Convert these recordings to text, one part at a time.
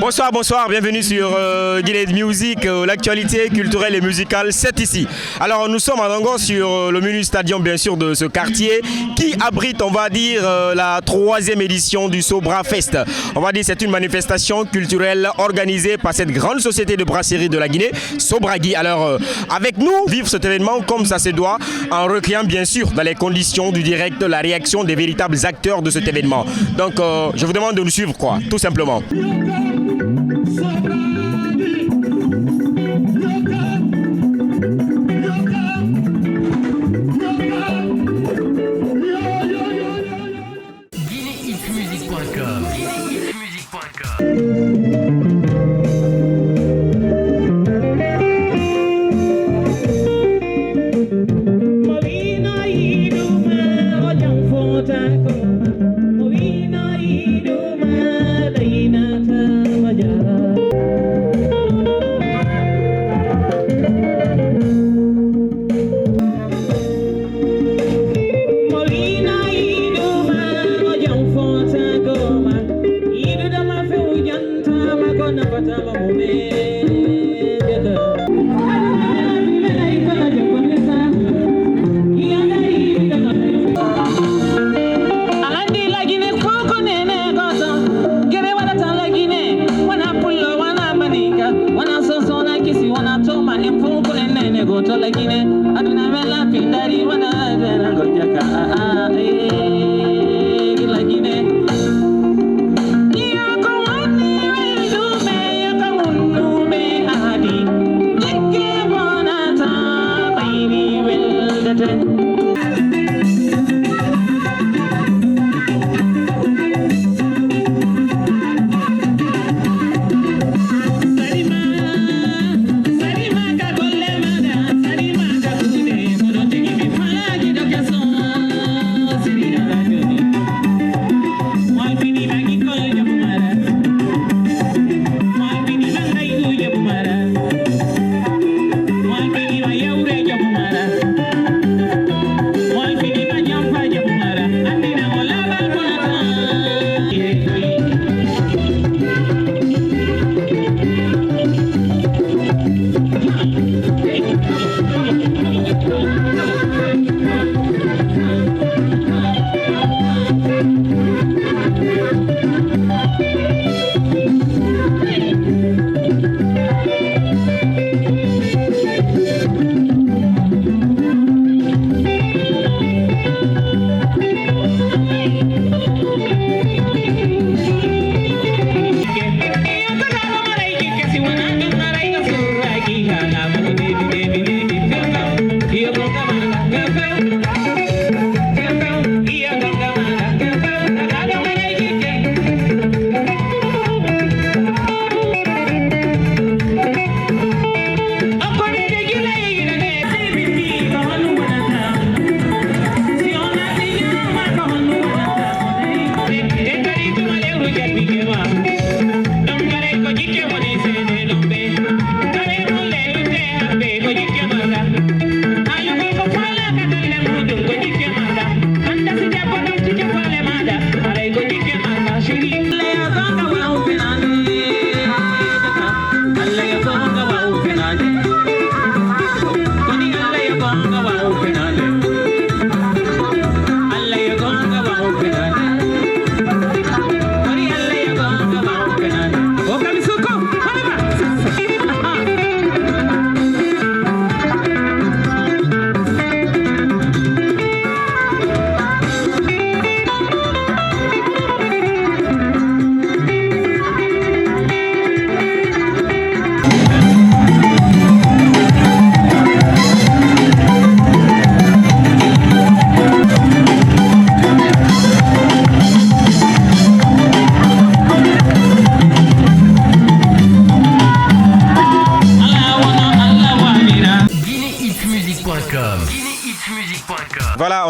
Bonsoir, bonsoir, bienvenue sur Guinée Music, l'actualité culturelle et musicale, c'est ici. Alors nous sommes encore sur le menu stadium bien sûr de ce quartier qui abrite, on va dire, la 3e édition du Sobra Fest. On va dire c'est une manifestation culturelle organisée par cette grande société de brasserie de la Guinée, Sobragui. Alors avec nous, vivre cet événement comme ça se doit, en recueillant bien sûr dans les conditions du direct la réaction des véritables acteurs de cet événement. Donc je vous demande de nous suivre quoi, tout simplement.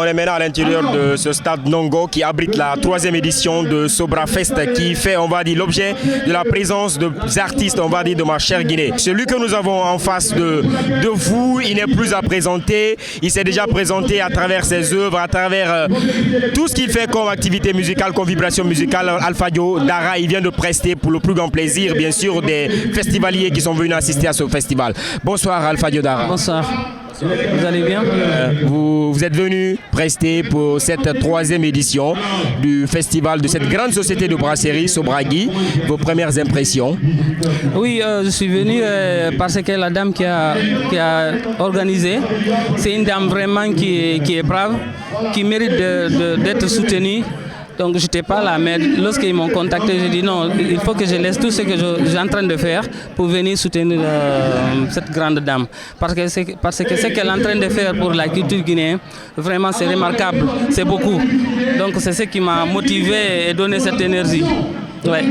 est maintenant à l'intérieur de ce stade Nongo qui abrite la 3e édition de Sobra Fest qui fait, on va dire, l'objet de la présence des artistes, on va dire, de ma chère Guinée. Celui que nous avons en face de vous, il n'est plus à présenter. Il s'est déjà présenté à travers ses œuvres, à travers tout ce qu'il fait comme activité musicale, comme vibration musicale. Alpha Dio Dara, il vient de prester pour le plus grand plaisir, bien sûr, des festivaliers qui sont venus assister à ce festival. Bonsoir Alpha Dio Dara. Bonsoir. Vous allez bien? Vous êtes venu prester pour cette 3e édition du festival de cette grande société de brasserie Sobragui. Vos premières impressions? Oui, je suis venu parce que la dame qui a organisé, c'est une dame vraiment qui est brave, qui mérite d'être soutenue. Donc je n'étais pas là, mais lorsqu'ils m'ont contacté, j'ai dit non, il faut que je laisse tout ce que je suis en train de faire pour venir soutenir cette grande dame. Parce que ce qu'elle est en train de faire pour la culture guinéenne, vraiment c'est remarquable, c'est beaucoup. Donc c'est ce qui m'a motivé et donné cette énergie. Ouais.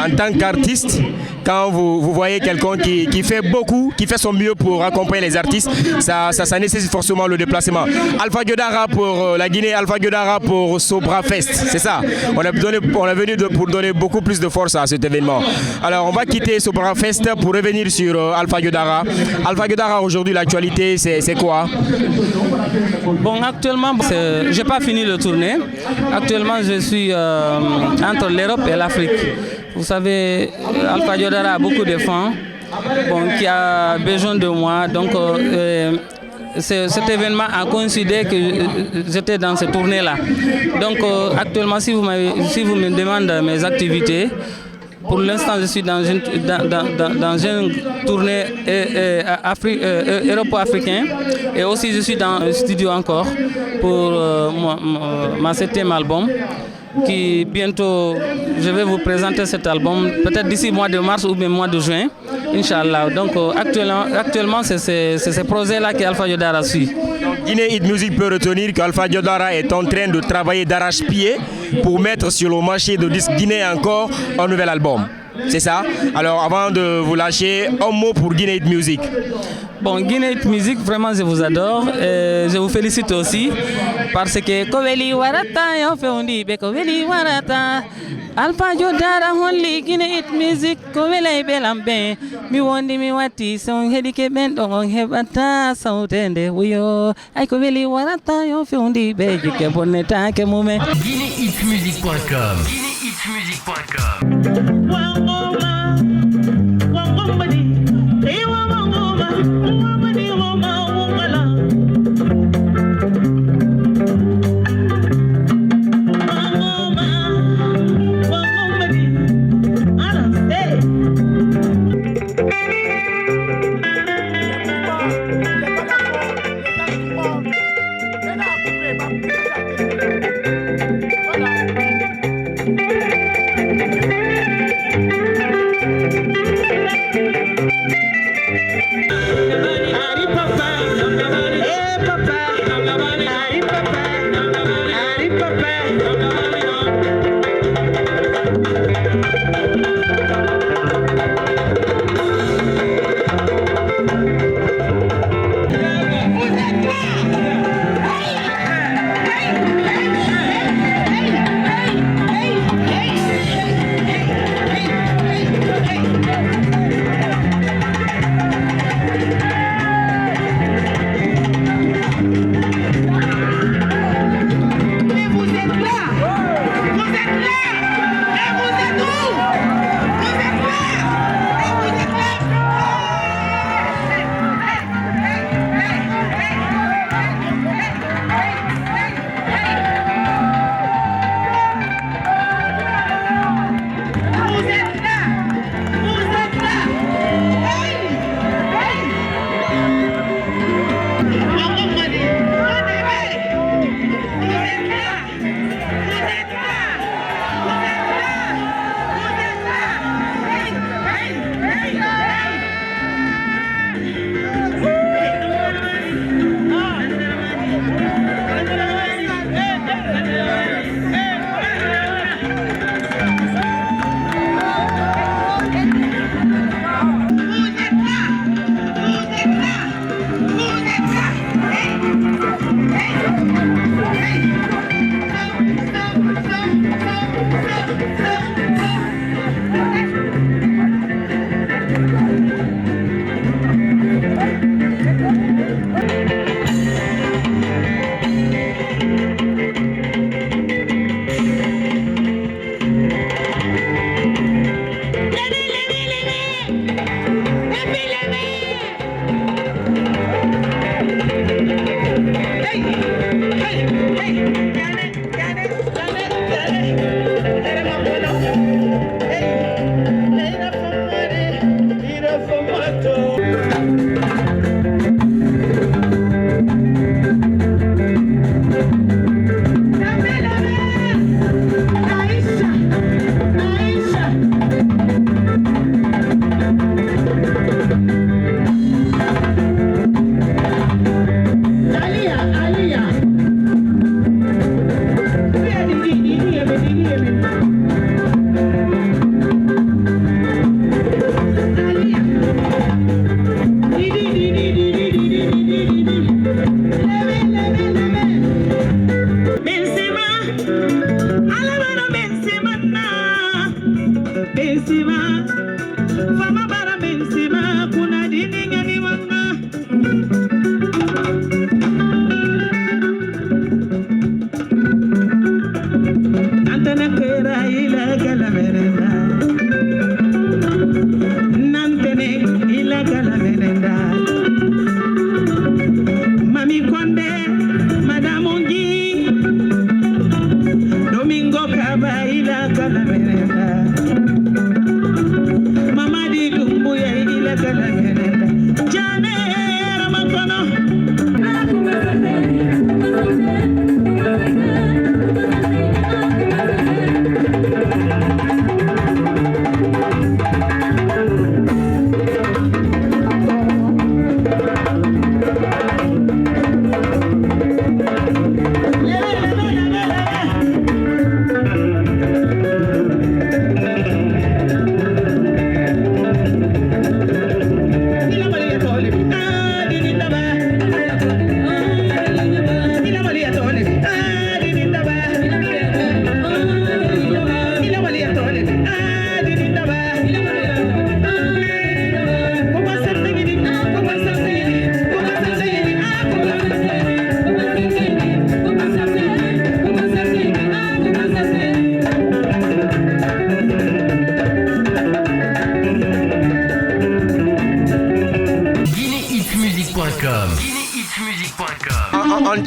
En tant qu'artiste, quand vous voyez quelqu'un qui fait beaucoup, qui fait son mieux pour accompagner les artistes, ça nécessite forcément le déplacement. Alpha Dio Dara pour la Guinée, Alpha Dio Dara pour Sobra Fest, c'est ça. On est venu pour donner beaucoup plus de force à cet événement. Alors on va quitter Sobra Fest pour revenir sur Alpha Dio Dara. Alpha Dio Dara, aujourd'hui l'actualité c'est quoi? Bon, actuellement, je n'ai pas fini de tourner. Actuellement, je suis entre l'Europe et l'Afrique. Vous savez, Alpha Dio Dara a beaucoup de fans qui a besoin de moi. Donc, cet événement a coïncidé que j'étais dans cette tournée-là. Donc, actuellement, si vous me demandez mes activités, pour l'instant, je suis dans une tournée europo-africaine et aussi je suis dans un studio encore pour ma 7e album. Qui bientôt, je vais vous présenter cet album, peut-être d'ici mois de mars ou même mois de juin, Inch'Allah. Donc actuellement, c'est ce projet-là qu'Alpha Dio Dara suit. Guinée Hit Music peut retenir qu'Alpha Dio Dara est en train de travailler d'arrache-pied pour mettre sur le marché de disques guinéens encore un nouvel album. C'est ça? Alors avant de vous lâcher, un mot pour Guinée Hit Music. Bon, Guinée Hit Music, vraiment je vous adore et je vous félicite aussi parce que Koveli Warata, yo feundi be Koveli Warata. Alpha Dio Dara honli Guinée Hit Music Koveli belambe mi wondi mi wati son hedi ke ben don hebata sautende wuyo ay Koveli Warata yo feundi be jike boneta ke mume. GuinéeHitMusic.com Vous êtes là, et vous êtes où?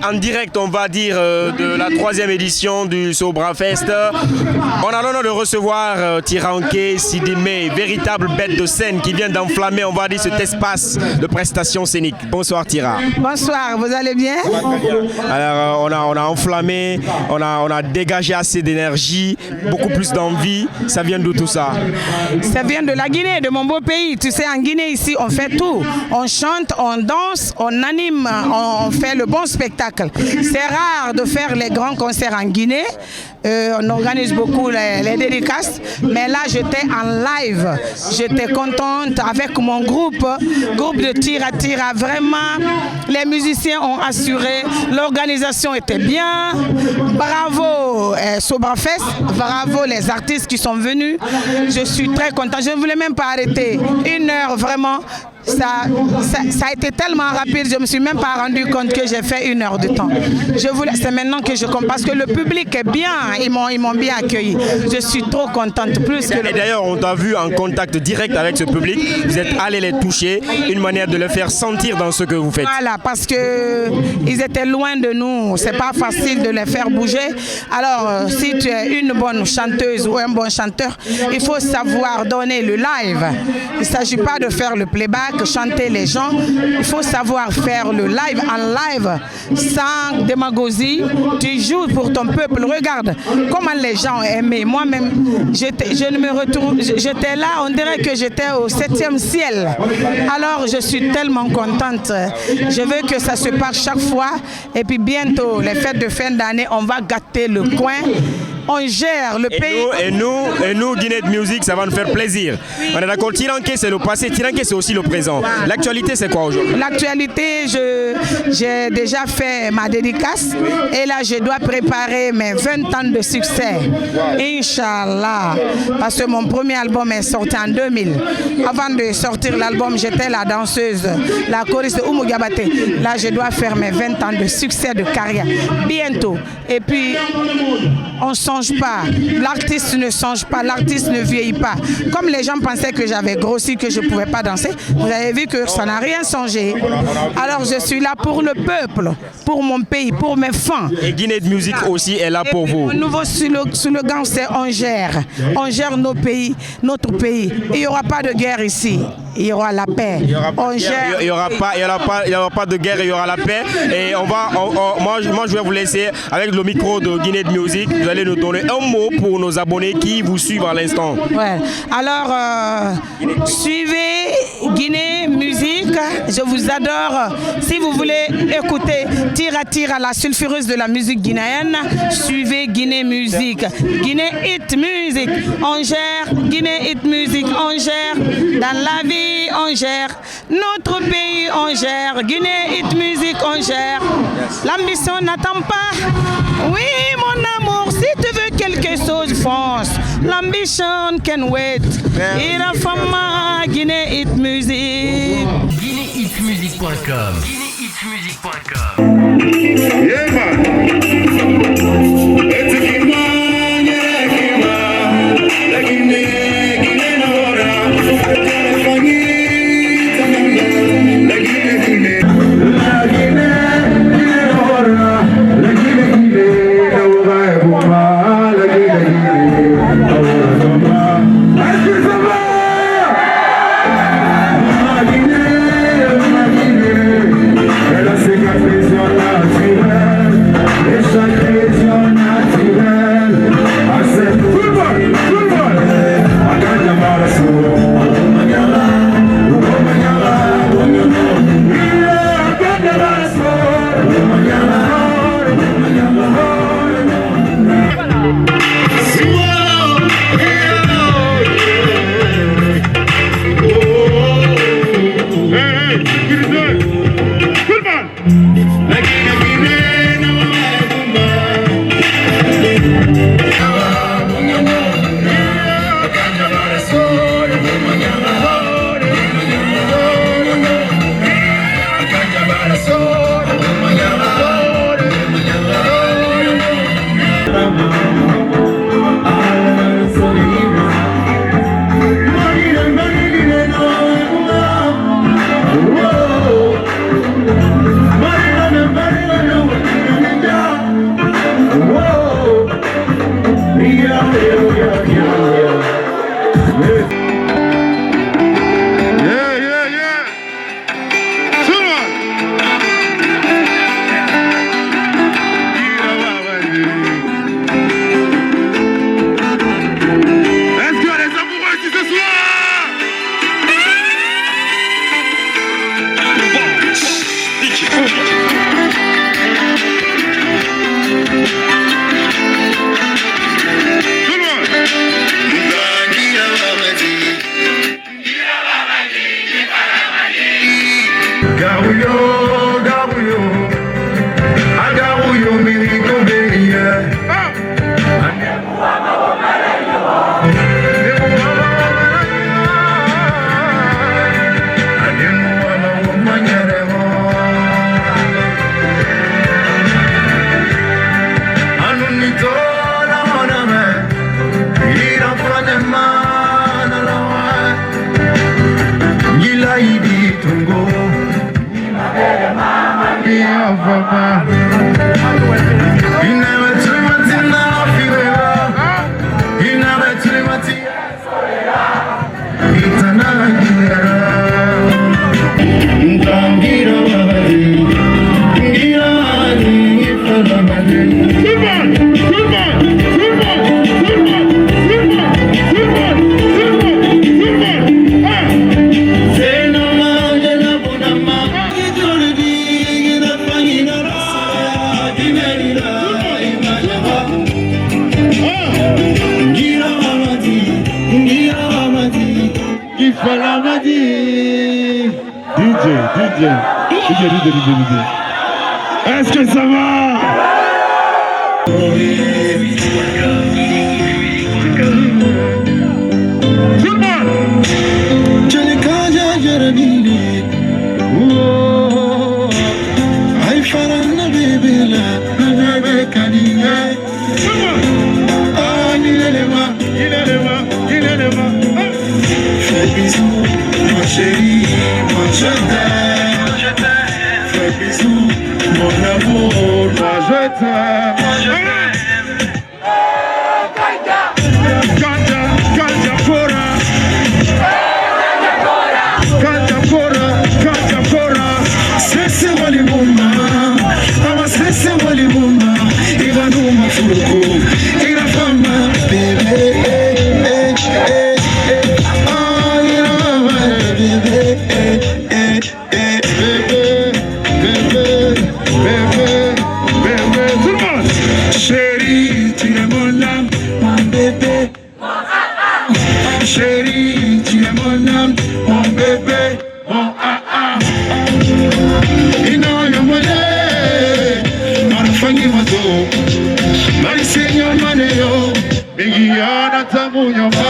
En direct, on va dire, de la 3e édition du Sobrafest. On a l'honneur de recevoir Tiranké Sidimé, véritable bête de scène qui vient d'enflammer, on va dire, cet espace de prestations scéniques. Bonsoir Tira. Bonsoir, vous allez bien? Alors, on a enflammé, on a dégagé assez d'énergie, beaucoup plus d'envie. Ça vient d'où tout ça? Ça vient de la Guinée, de mon beau pays. Tu sais, en Guinée, ici, on fait tout. On chante, on danse, on anime, on fait le bon spectacle. C'est rare de faire les grands concerts en Guinée. On organise beaucoup les dédicaces, mais là j'étais en live, j'étais contente avec mon groupe de Tira Tira. Vraiment, les musiciens ont assuré, l'organisation était bien. Bravo Sobrafest, bravo les artistes qui sont venus. Je suis très contente, je ne voulais même pas arrêter. 1 heure vraiment. Ça a été tellement rapide, je ne me suis même pas rendu compte que j'ai fait 1 heure de temps. C'est maintenant que je comprends, parce que le public est bien, ils m'ont bien accueilli. Je suis trop contente. Et d'ailleurs, on t'a vu en contact direct avec ce public, vous êtes allé les toucher, une manière de les faire sentir dans ce que vous faites. Voilà, parce qu'ils étaient loin de nous, c'est pas facile de les faire bouger. Alors, si tu es une bonne chanteuse ou un bon chanteur, il faut savoir donner le live. Il ne s'agit pas de faire le playback, chanter les gens, il faut savoir faire le live en live sans démagogie. Tu joues pour ton peuple. Regarde comment les gens ont aimé. Moi-même, j'étais là, on dirait que j'étais au 7e ciel. Alors je suis tellement contente. Je veux que ça se passe chaque fois. Et puis bientôt, les fêtes de fin d'année, on va gâter le coin. On gère le pays. Et nous, Guinée de Musique, ça va nous faire plaisir. Oui. On est d'accord, Tiranké c'est le passé, Tiranké c'est aussi le présent. Voilà. L'actualité c'est quoi aujourd'hui? L'actualité, j'ai déjà fait ma dédicace et là je dois préparer mes 20 ans de succès. Wow. Inch'Allah. Parce que mon premier album est sorti en 2000. Avant de sortir l'album, j'étais la danseuse, la choriste Oumou Gabaté. Là je dois faire mes 20 ans de succès de carrière. Bientôt. Et puis, on ne songe pas. L'artiste ne songe pas, l'artiste ne vieillit pas. Comme les gens pensaient que j'avais grossi, que je ne pouvais pas danser, vous avez vu que ça n'a rien changé. Alors je suis là pour le peuple, pour mon pays, pour mes fans. Et Guinée de Musique aussi est là pour vous. Mon nouveau slogan, c'est on gère. On gère nos pays, notre pays. Il n'y aura pas de guerre ici. Il y aura la paix. Il n'y aura pas de guerre, il y aura la paix. Et moi je vais vous laisser avec le micro de Guinée de Musique. Vous allez nous donner un mot pour nos abonnés qui vous suivent à l'instant. Ouais. Alors, suivez Guinée Musique. Je vous adore. Si vous voulez écouter attire à la sulfureuse de la musique guinéenne. Suivez Guinée Musique. Guinée Hit Music. On gère. Guinée Hit Music. On gère. Dans la vie, on gère. Notre pays, on gère. Guinée Hit Music, on gère. L'ambition n'attend pas. Oui, mon amour, si tu veux quelque chose, fonce. L'ambition can wait. Il a fama Guinée Hit Music. GuinéHitMusic.com. GuinéHitMusic.com. Yeah, man. It's a Guinea, yeah, Guinea. La Guinée, Guinée, Nora. La Guinée, la Guinée, Guinée. La Guinée, Guinée, Nora. La Guinée, Guinée, Nora. La Guinée, Guinée, Nora. Est-ce que ça va? La Guinée, la Guinée. Elle a ses caprices naturelles. Et chaque région naturelle a ses tout le monde, tout le monde. A gagne la soul. Est-ce que ça va? Chérie, moi je t'aime, fais bisous, mon amour, moi je t'aime. Maneyo, Migiana Tamunyoma.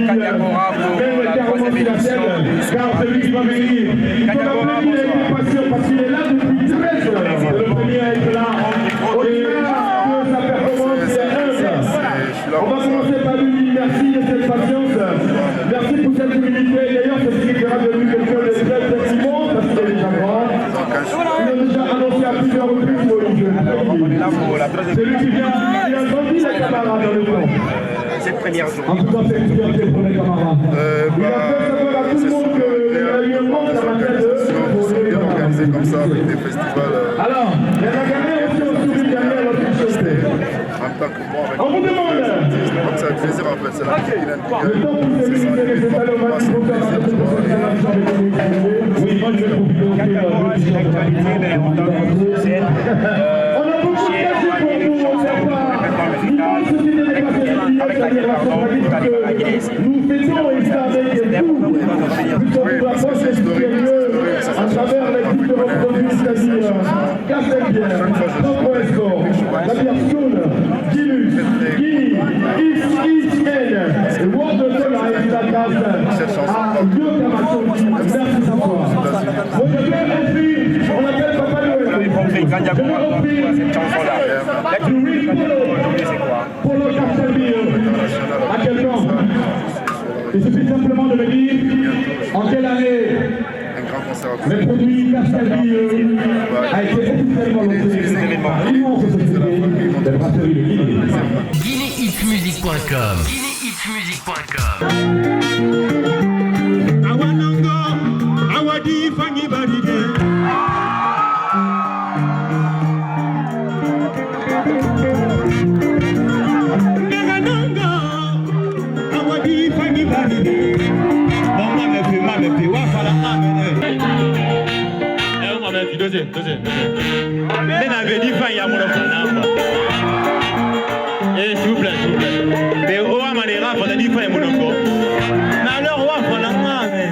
Kanyagora pour la troisième édition de ce Kanyagora, bonsoir. Parce qu'il est là depuis 13 heures. Le premier à être là. Et sa performance est humble. On va commencer par lui. Merci de cette patience. Merci pour cette humilité. D'ailleurs, c'est ce qui sera devenu quelqu'un de très effectivement, parce qu'il est déjà grand. Il a déjà annoncé à plusieurs reprises pour le jeu. C'est lui qui vient grandi les camarades dans le temps. Cette première journée. En tout cas, c'est une fierté pour les camarades. Il a fait savoir à tout le monde qu'il y a eu un monde dans la tête de bien organisé comme ça avec des festivals. Alors, il y a gagné aussi au souris derrière notre société. En tant que moi, avec On vous demande. c'est un plaisir en fait, c'est la vie qui Le temps pour celui qui s'est installé au match pour faire la tête de cette sélection de oui, moi je vais profiter aussi de l'actualité, mais on a beaucoup de questions pour vous, on sait pas. Avec la fédération, nous faisons et ça avec vous. Nous sommes supérieur à travers les différents produits, c'est-à-dire Castelbière, Notre Escort, la bière School, Guinus, Guinea, X-N, le World de Sol à Evidacas, à Yo Camacho. Merci Savoir. Votre père écrit, on appelle Papa Noël. Je vais offrir cette chanson-là. pour le Castelbière. À quel temps? Il suffit simplement de me dire en quelle année un grand concert. le produit Castelbière a été officiellement lancé par l'immense société de la brasserie de Guinée. GuinéeHitsMusic.com GuinéeHitsMusic.com Awananga, awadi fangi baride. Ngananga, awadi fangi baride. Mama me fi wa fala amene. On m'a dit deuxième. Mais n'avait dit fangi à mon enfant. S'il vous plaît. Mais au moins, les rats, on a dit fangi à mon enfant. Mais alors, on va fala amene.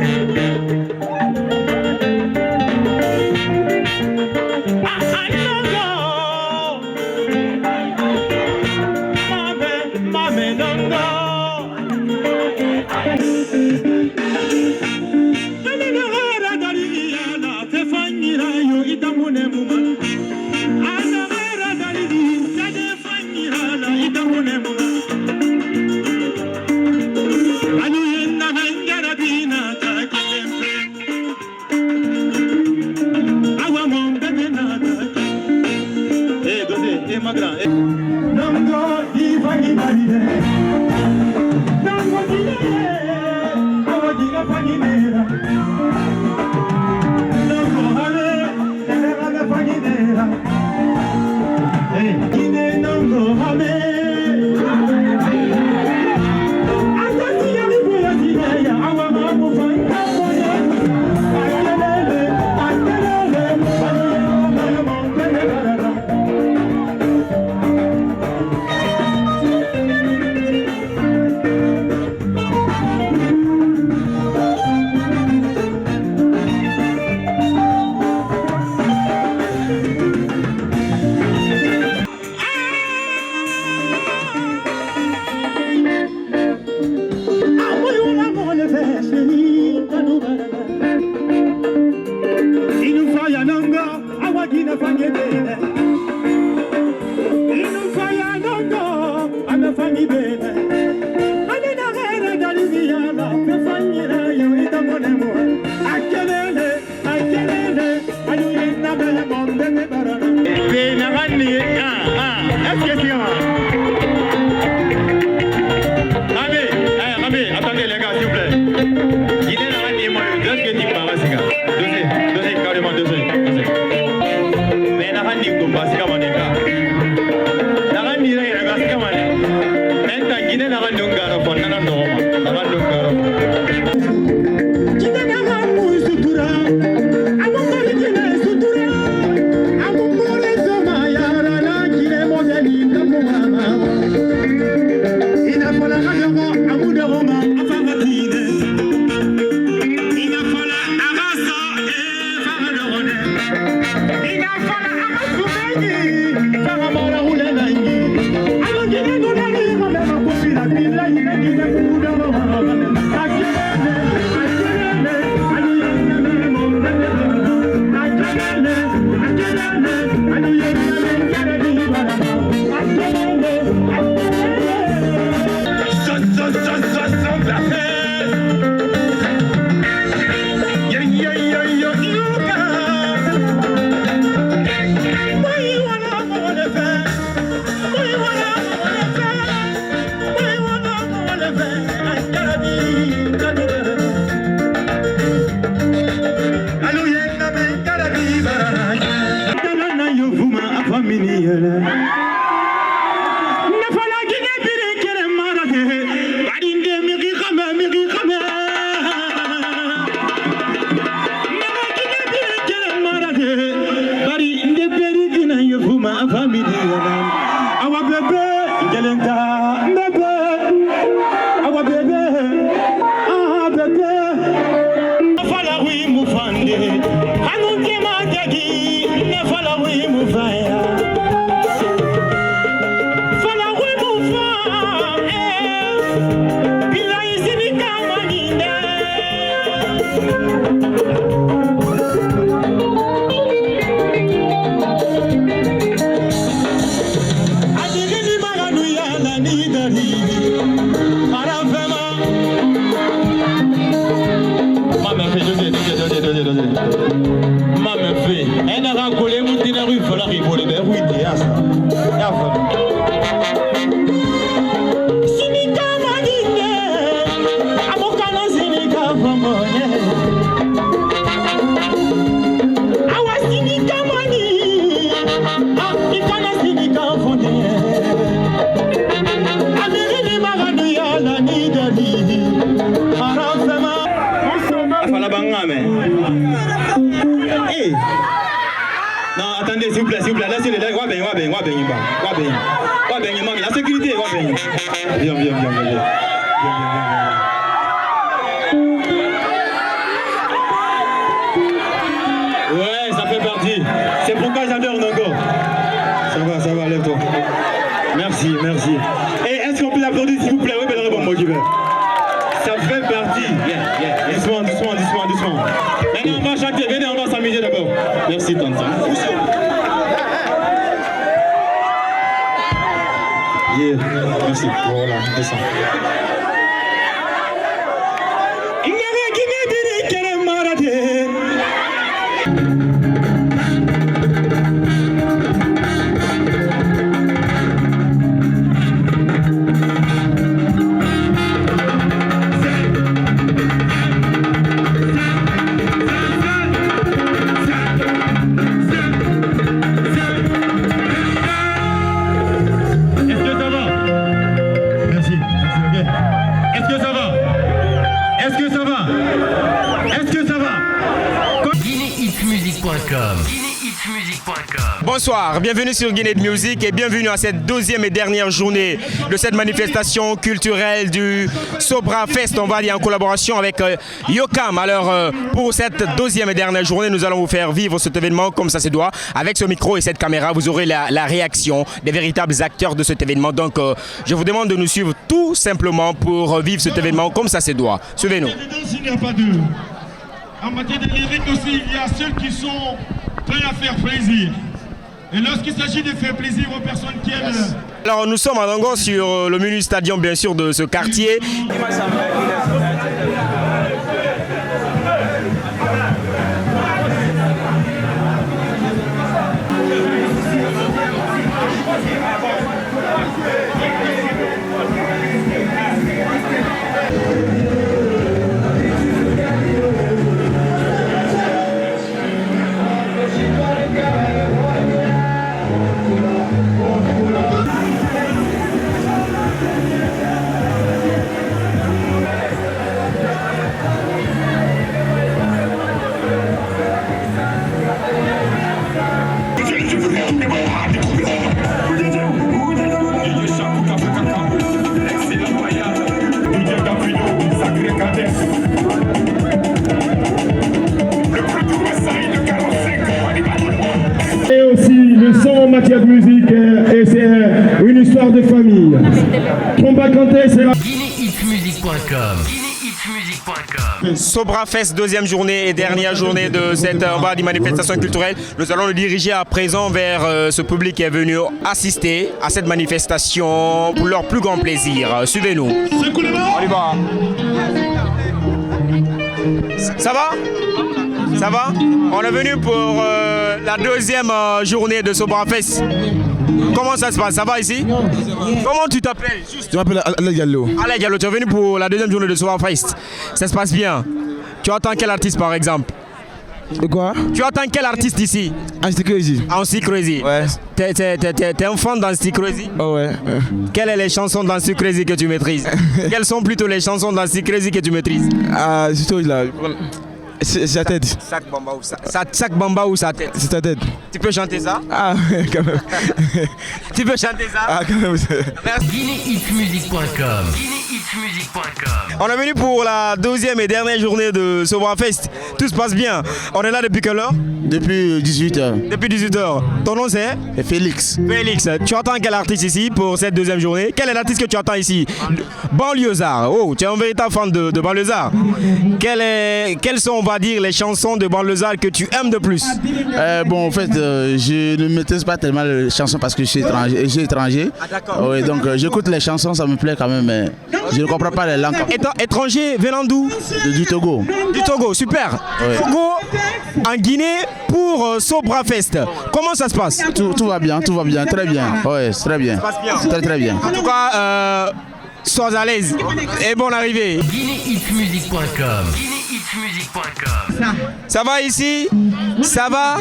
Bonsoir, bienvenue sur Guinée Music et bienvenue à cette deuxième et dernière journée de cette manifestation culturelle du Sobra Fest, on va dire en collaboration avec Yokam. Alors pour cette deuxième et dernière journée, nous allons vous faire vivre cet événement comme ça se doit. Avec ce micro et cette caméra, vous aurez la réaction des véritables acteurs de cet événement. Donc je vous demande de nous suivre tout simplement pour vivre cet événement comme ça se doit. Suivez-nous. Il n'y a pas deux. En matière de lyrique aussi, il y a ceux qui sont prêts à faire plaisir. Et lorsqu'il s'agit de faire plaisir aux personnes qui aiment... Alors nous sommes à Dongo sur le menu stadium bien sûr de ce quartier. Et aussi le son en matière de musique, et c'est une histoire de famille. Tromba Kanté, c'est la... GuinéHitsMusic.com. Sobra Fest, deuxième journée et dernière journée de cette manifestation culturelle. Nous allons le diriger à présent vers ce public qui est venu assister à cette manifestation pour leur plus grand plaisir. Suivez-nous. On y va. Ça va? Ça va? On est venu pour la deuxième journée de Sobra Fest. Comment ça se passe? Ça va ici? Comment tu t'appelles? Je m'appelle Alain Diallo. Alain Diallo, tu es venu pour la deuxième journée de Sobra Fest. Ça se passe bien? Tu attends quel artiste par exemple? Et quoi? Tu attends quel artiste ici? Anti Crazy. Anti Crazy. Ouais. T'es un fan d'Anti Crazy? Oh ouais. Quelles sont les chansons d'Anti Crazy que tu maîtrises? Quelles sont plutôt les chansons d'Anti Crazy que tu maîtrises? Ah, c'est toi là. C'est sa tête. Sac Bamba ou sa tête? C'est ta tête. Tu peux chanter ça? Ah, quand même. Tu peux chanter ça? Ah, quand même. Merci. GuinéHitsMusic.com. On est venu pour la deuxième et dernière journée de Sobra Fest. Tout se passe bien. On est là depuis quelle heure? Depuis 18h. Depuis 18h. Ton nom c'est? Félix. Félix, tu attends quel artiste ici pour cette deuxième journée? Quel est l'artiste que tu attends ici? Banlieusard. Oh, tu es un véritable fan de Banlieusard. Quelles sont, on va dire, les chansons de Banlieusard que tu aimes de plus? Bon, en fait, je ne maîtrise pas tellement les chansons parce que je suis étranger. Ah, d'accord. Oui, donc j'écoute les chansons, ça me plaît quand même, mais je ne comprends pas les langues. Étranger venant d'où? Du Togo. Du Togo, super. Ouais. Togo, en Guinée, pour Sobra Fest. Comment ça se passe? Tout va bien, très bien. Oui, c'est très bien. Ça se passe bien. Très très bien. En tout cas, sois à l'aise et bonne arrivée. GuinéHitsMusic.com. Ça va ici? Ça va?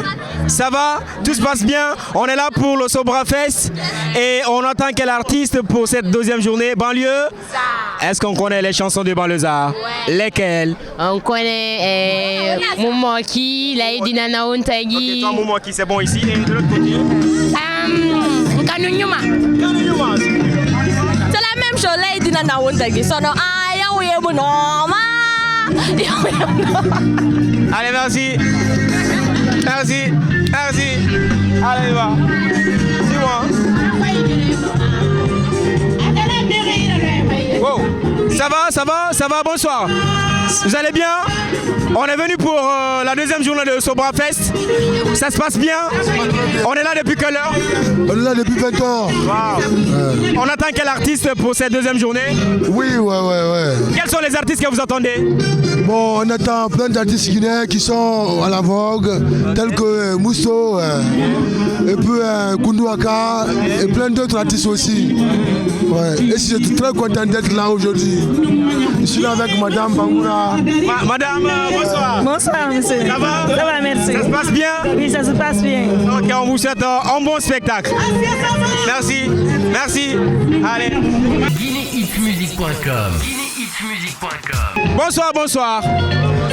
Ça va? Tout se passe bien? On est là pour le Sobra Fest et on attend quel artiste pour cette deuxième journée? Banlieue? Est-ce qu'on connaît les chansons de Banlieusard? Lesquelles? On connaît Moumoki, Laïdina Naountagi. Ok, toi Moumoki, c'est bon ici. Et de l'autre côté? Kanunyuma. Kanunyuma. C'est la même chose, Laïdina Naountagi. Son nom, Allez, merci. Merci. Merci. Allez, va. Suis-moi. Wow. Ça va, bonsoir. Vous allez bien? On est venu pour la deuxième journée de Sobra Fest. Ça se passe bien? On est là depuis quelle heure? On est là depuis 20 ans. Wow. On attend quel artiste pour cette deuxième journée? Oui, ouais. Quels sont les artistes que vous attendez? Bon, on attend plein d'artistes guinéens qui sont à la vogue, tels que Mousso, et puis Koundouaka, et plein d'autres artistes aussi. Ouais. Et je suis très content d'être là aujourd'hui. Je suis là avec Madame Bangoura. Madame, bonsoir. Bonsoir, monsieur. Ça va? Ça va, merci. Ça se passe bien? Oui, ça se passe bien. Ok, on vous souhaite un bon spectacle. Merci. Allez. GuinéHitsMusic.com. Bonsoir, bonsoir.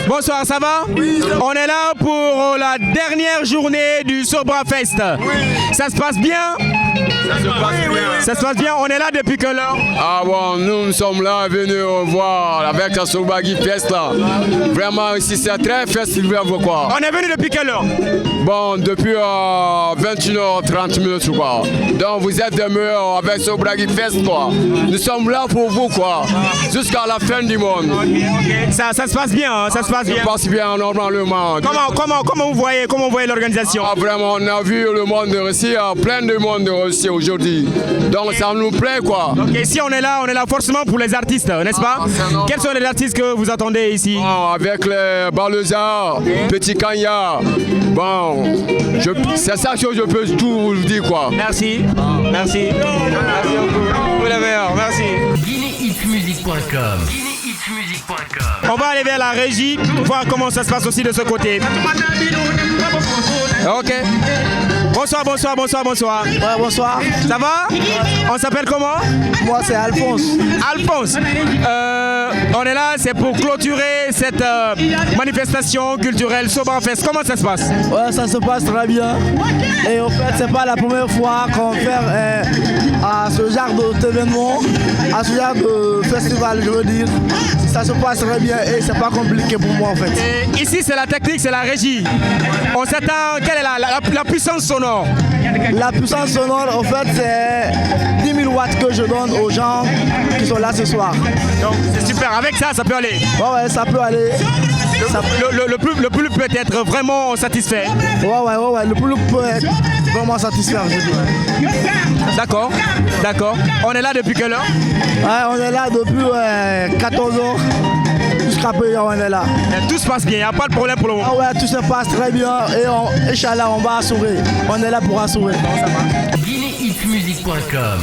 Bonsoir, ça va? Oui. On est là pour la dernière journée du Sobra Fest. Oui. Ça se passe bien? Ça se passe bien. On est là depuis quelle heure? Ah bon, nous sommes là venus voir avec la Sobagi Fest là. Vraiment ici c'est très festival quoi. On est venu depuis quelle heure? Bon, depuis 21h30 minutes quoi. Donc vous êtes demeurés avec Sobragi Fest quoi. Nous sommes là pour vous quoi. Jusqu'à la fin du monde. Okay. Ça se passe bien, hein? Ça se passe bien. Ça se passe bien normalement. Comment vous voyez l'organisation? Ah, vraiment, on a vu le monde de Russie, plein de monde de Russie aujourd'hui. Donc ça nous plaît quoi. Ok, si on est là forcément pour les artistes, n'est-ce pas? Quels sont les artistes que vous attendez ici? Avec les Baleza, Petit Kanya. Bon, c'est ça que je peux tout vous dire quoi. Merci. Merci. Merci beaucoup. Vous la meilleure, merci. GuinéHitsMusic.com. On va aller vers la régie pour voir comment ça se passe aussi de ce côté. Ok. Bonsoir. Ouais, bonsoir. Ça va? On s'appelle comment? Moi, c'est Alphonse. Alphonse. On est là, c'est pour clôturer cette manifestation culturelle Sobra Fest. Comment ça se passe? Ouais, ça se passe très bien. Et en fait, c'est pas la première fois qu'on fait à ce genre d'événement, à ce genre de festival, je veux dire. Ça se passe très bien et c'est pas compliqué pour moi en fait. Et ici, c'est la technique, c'est la régie. On s'attend, quelle est la puissance sonore? La puissance sonore, en fait, c'est 10 000 watts que je donne aux gens qui sont là ce soir. Donc, c'est super. Avec ça, ça peut aller? Ouais, ça peut aller. Le plus peut être vraiment satisfait. Ouais, le plus peut être vraiment satisfait, je dirais. D'accord. On est là depuis quelle heure? Ouais, on est là depuis 14 heures. Jusqu'à présent, on est là. Et tout se passe bien, il n'y a pas de problème pour le moment. Ah ouais, tout se passe très bien et Inch'Allah, on va assurer. On est là pour assurer. GuinéHitsMusic.com.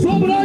Sobra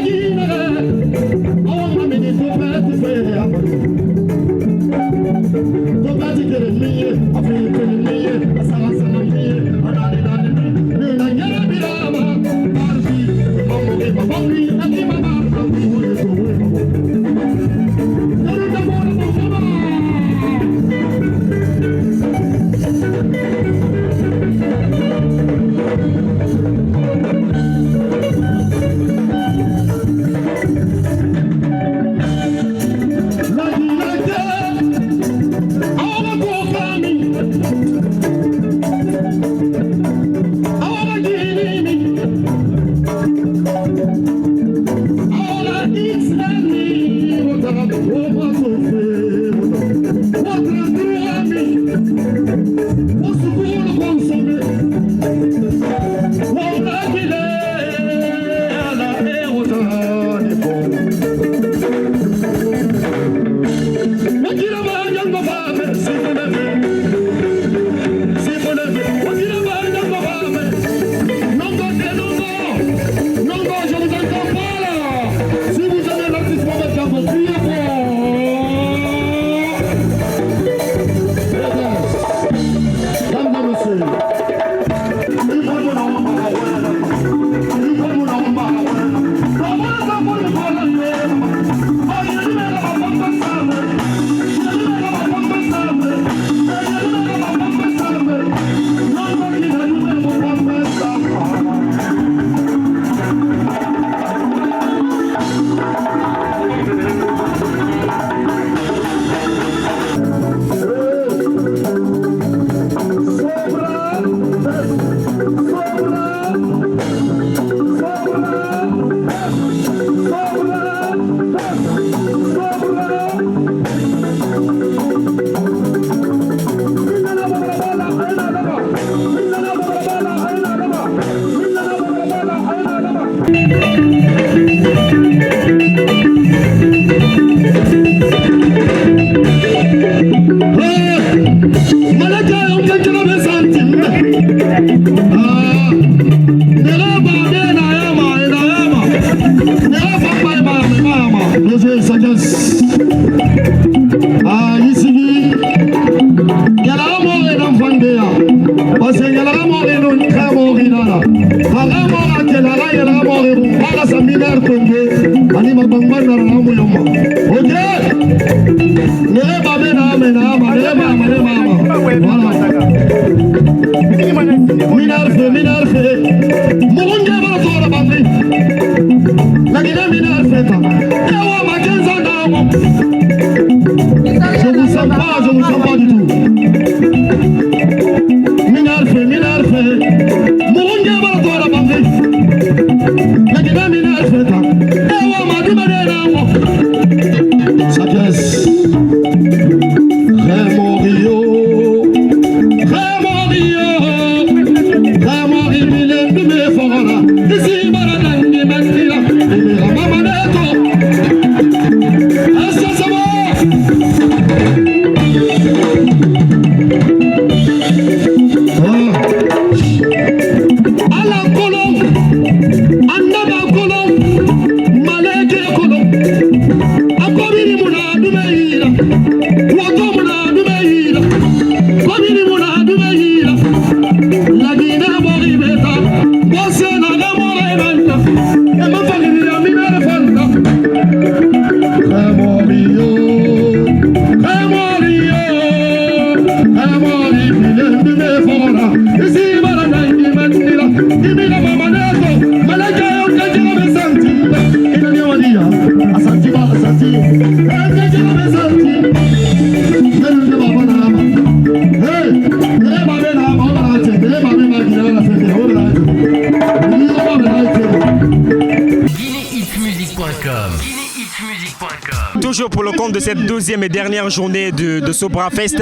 Toujours pour le compte de cette deuxième et dernière journée de Sobra Fest,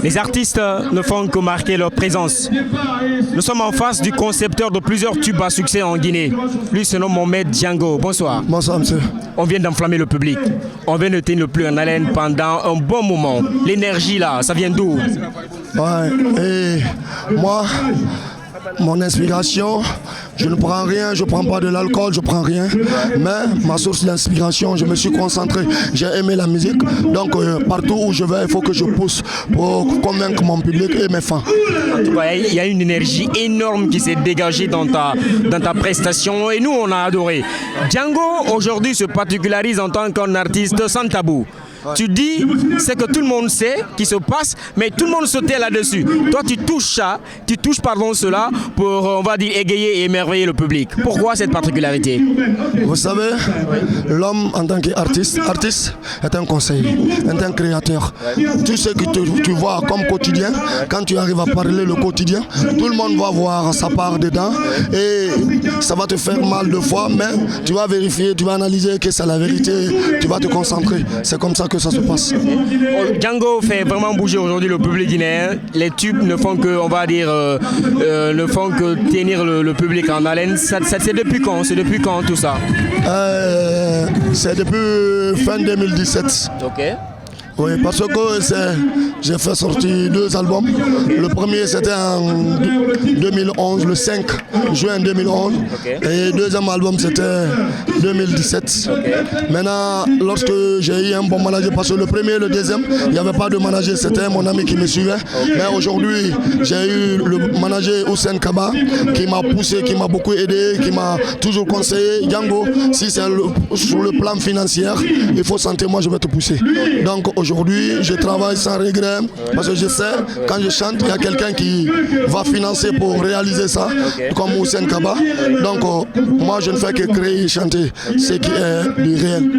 les artistes ne font que marquer leur présence. Nous sommes en face du concepteur de plusieurs tubes à succès en Guinée. Lui se nomme Mohamed Django. Bonsoir. Bonsoir, monsieur. On vient d'enflammer le public. On vient de tenir le plus en haleine pendant un bon moment. L'énergie là, ça vient d'où? Ouais, et moi, mon inspiration, je ne prends rien, je ne prends pas de l'alcool, je ne prends rien. Mais ma source d'inspiration, je me suis concentré, j'ai aimé la musique. Donc partout où je vais, il faut que je pousse pour convaincre mon public et mes fans. Il y a une énergie énorme qui s'est dégagée dans ta prestation et nous on a adoré. Django aujourd'hui se particularise en tant qu'un artiste sans tabou. Tu dis, c'est que tout le monde sait qui se passe, mais tout le monde se tait là-dessus. Toi, tu touches ça, cela pour, on va dire, égayer et émerveiller le public. Pourquoi cette particularité? Vous savez, l'homme en tant qu'artiste, est un conseiller, est un créateur. Tout ce que tu vois comme quotidien, quand tu arrives à parler le quotidien, tout le monde va voir sa part dedans et ça va te faire mal de fois, mais tu vas vérifier, tu vas analyser que c'est la vérité, tu vas te concentrer. C'est comme ça que ça se passe. Django fait vraiment bouger aujourd'hui le public guinéen. Les tubes ne font que, on va dire, ne font que tenir le public en haleine. C'est depuis quand? C'est depuis quand tout ça? C'est depuis fin 2017. Ok. Oui, parce que j'ai fait sortir 2 albums. Le premier c'était en 2011, le 5 juin 2011. Okay. Et le deuxième album c'était 2017. Okay. Maintenant, lorsque j'ai eu un bon manager, parce que le premier et le deuxième, il n'y avait pas de manager, c'était mon ami qui me suivait. Okay. Mais aujourd'hui, j'ai eu le manager Hussein Kaba qui m'a poussé, qui m'a beaucoup aidé, qui m'a toujours conseillé. Django, si c'est sur le plan financier, il faut sentir, moi je vais te pousser. Donc aujourd'hui, je travaille sans regret parce que je sais, quand je chante, il y a quelqu'un qui va financer pour réaliser ça, comme Hussein Kaba. Donc, moi, je ne fais que créer et chanter ce qui est du réel.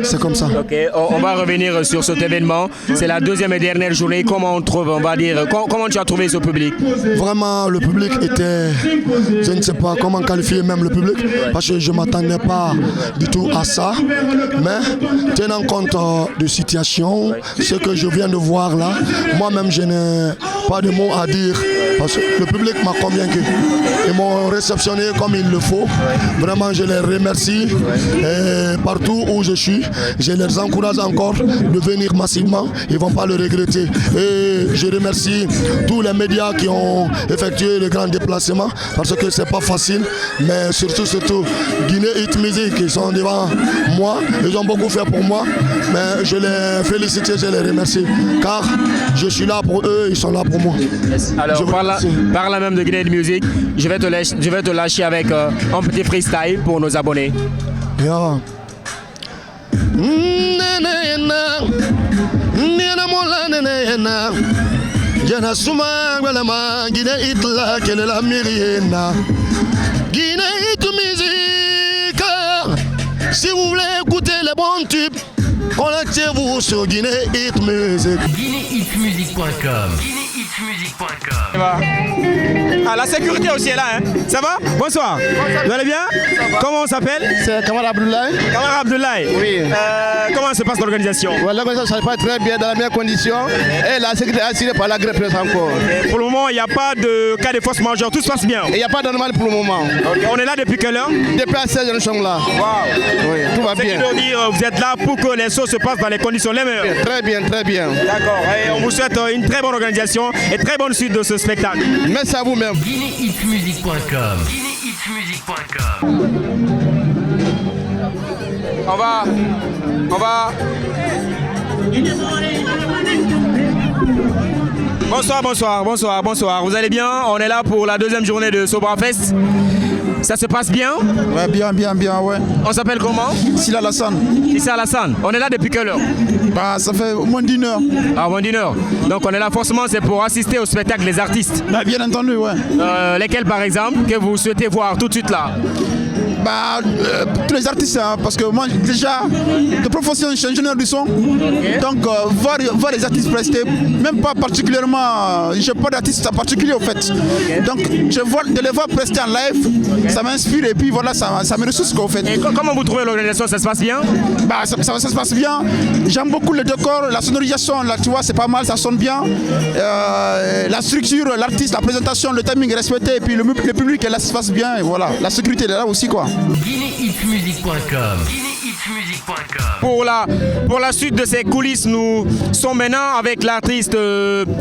C'est comme ça. Ok, on va revenir sur cet événement. C'est la deuxième et dernière journée. Comment on trouve, on va dire, comment tu as trouvé ce public? Vraiment, le public était, je ne sais pas comment qualifier même le public, parce que je ne m'attendais pas du tout à ça. Mais tenant compte de situation, l'organisation, ce que je viens de voir là. Moi-même, je n'ai pas de mots à dire parce que le public m'a convaincu. Ils m'ont réceptionné comme il le faut. Vraiment, je les remercie. Et partout où je suis, je les encourage encore de venir massivement. Ils ne vont pas le regretter. Et je remercie tous les médias qui ont effectué le grand déplacement parce que c'est pas facile. Mais surtout, Guinée Hit Music, ils sont devant moi. Ils ont beaucoup fait pour moi. Mais je les félicite, je les remercie. Car je suis là pour eux, ils sont là pour moi. Alors, par la même de Guinée Hit Music, je vais te lâcher avec un petit freestyle pour nos abonnés. Yeah. Jana suma gwalama Guinée Hit la kele la miriena Guinée Hit Music. Si vous voulez écouter les bons tubes, connectez-vous sur Guinée Hit Music. GuinéeHitMusic.com. Ah, la sécurité aussi est là, hein. Ça va? Bonsoir. Vous allez bien? Comment on s'appelle? C'est Kamara Abdoulaye. Kamara Abdoulaye. Oui. Comment se passe l'organisation? Ouais, l'organisation se passe très bien, dans les meilleures conditions. Et la sécurité est assurée par la greffe encore. Et pour le moment, il n'y a pas de cas de force majeure, tout se passe bien. Il n'y a pas d'anormal pour le moment. Okay. On est là depuis quelle heure? Depuis à 16 heures, nous sommes là. Wow. Oui, tout va bien. Ce qui veut dire vous êtes là pour que les choses se passent dans les conditions les meilleures. Très bien, très bien. D'accord. Et on vous souhaite une très bonne organisation et très bonne suite de ce spectacle. Merci à vous-même. GuinéeHitMusic.com. On va. Bonsoir. Vous allez bien? On est là pour la deuxième journée de Sobra Fest. Ça se passe bien? Ouais, bien, ouais. On s'appelle comment? Sila Alassane. Issa Alassane. On est là depuis quelle heure? Bah, ça fait moins d'1 heure. Ah, moins d'1 heure. Donc on est là forcément, c'est pour assister au spectacle des artistes. Bah, bien entendu, ouais. Lesquels par exemple que vous souhaitez voir tout de suite là? Bah, tous les artistes, hein, parce que moi déjà, de profession, je suis ingénieur du son. Okay. Donc, voir les artistes prester, même pas particulièrement, je n'ai pas d'artiste particulier au fait. Okay. Donc, de les voir prester en live, ça m'inspire et puis voilà, ça me ressource qu'au fait. Et comment vous trouvez l'organisation? Ça se passe bien? Bah, ça se passe bien. J'aime beaucoup le décor, la sonorisation, là, tu vois, c'est pas mal, ça sonne bien. La structure, l'artiste, la présentation, le timing est respecté et puis le public, là, ça se passe bien. Et voilà, la sécurité est là aussi, quoi. GuinéeHitMusic.com. Pour la suite de ces coulisses, nous sommes maintenant avec l'artiste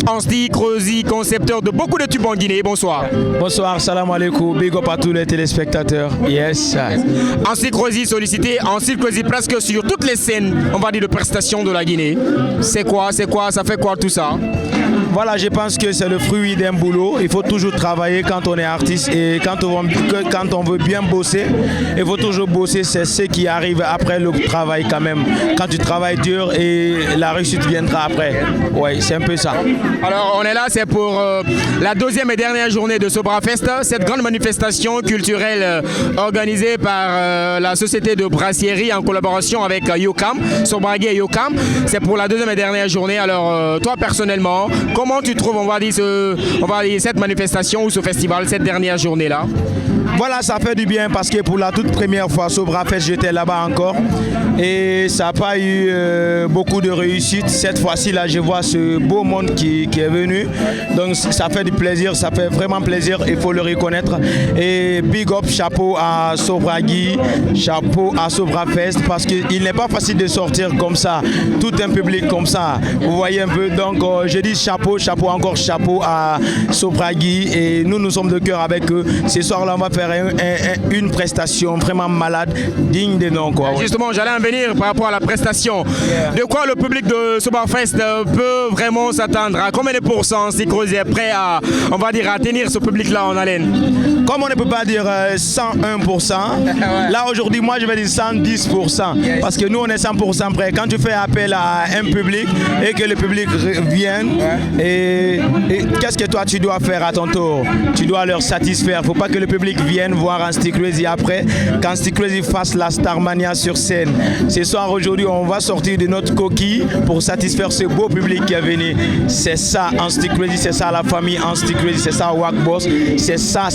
Ansti Kreuzi, concepteur de beaucoup de tubes en Guinée. Bonsoir. Bonsoir, salam alaikum, big up à tous les téléspectateurs. Yes. Ansti Kreuzi sollicité, Ansti Kreuzi presque sur toutes les scènes, on va dire, de prestations de la Guinée. C'est quoi, ça fait quoi tout ça? Voilà, je pense que c'est le fruit d'un boulot. Il faut toujours travailler quand on est artiste et quand on veut bien bosser, il faut toujours bosser. C'est ce qui arrive après le travail quand même. Quand tu travailles dur et la réussite viendra après. Oui, c'est un peu ça. Alors on est là, c'est pour la deuxième et dernière journée de Sobra Fest, cette grande manifestation culturelle organisée par la société de brassierie en collaboration avec Yocam, Sobragui et Yocam. C'est pour la deuxième et dernière journée. Alors toi personnellement, comment tu trouves, on va dire, cette manifestation ou ce festival, cette dernière journée-là? Voilà, ça fait du bien parce que pour la toute première fois, Sobra Fest, j'étais là-bas encore et ça n'a pas eu beaucoup de réussite. Cette fois-ci, là, je vois ce beau monde qui est venu. Donc, ça fait du plaisir, ça fait vraiment plaisir, il faut le reconnaître. Et big up, chapeau à Sobragui, chapeau à Sobra Fest parce qu'il n'est pas facile de sortir comme ça, tout un public comme ça. Vous voyez un peu, donc je dis chapeau encore chapeau à Sobragui et nous sommes de cœur avec eux. Ce soir-là, on va faire une prestation vraiment malade, digne de nom, quoi. Justement, j'allais en venir par rapport à la prestation. Yeah. De quoi le public de Sobra Fest peut vraiment s'attendre? À combien de pourcents si Kreuzi est prêt à, on va dire, à tenir ce public-là en haleine? Comme on ne peut pas dire 101%, là aujourd'hui, moi je vais dire 110%. Parce que nous, on est 100% prêts. Quand tu fais appel à un public et que le public vienne, et qu'est-ce que toi tu dois faire à ton tour? Tu dois leur satisfaire. Il ne faut pas que le public vienne voir Ansti Kreuzi après, qu'Ansti Kreuzi fasse la Starmania sur scène. Ce soir, aujourd'hui, on va sortir de notre coquille pour satisfaire ce beau public qui est venu. C'est ça Ansti Kreuzi, c'est ça la famille Ansti Kreuzi, c'est ça Wack Boss, c'est ça